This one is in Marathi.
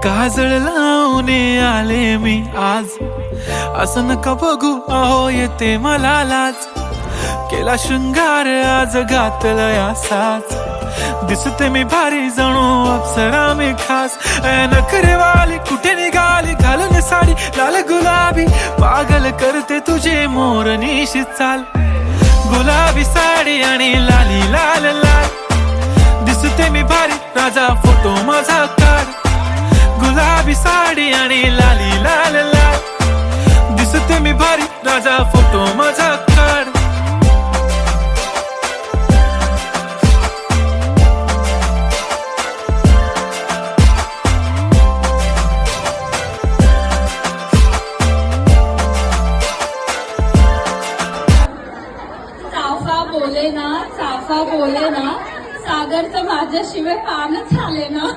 काजळ लावून आले मी आज, असं नका बघू अहो येते मला लाज. केला शृंगार आज घातला साज, दिसते मी भारी जणू अप्सरा मी खास. नखरेवाली कुठे निघाली घालून साडी लाल गुलाबी, पागल करते तुझे मोरनीशी चाल. गुलाबी साडी आणि लाली लाल लाल, दिसते मी भारी राजा फोटो माझा काढ. गुलाबी साडी आणि लाली लाल लाल, दिसते मी भारी राजा फोटो माझा काढ. चाफा बोले ना, सागरचं माझ्याशिवाय पानच झाले ना.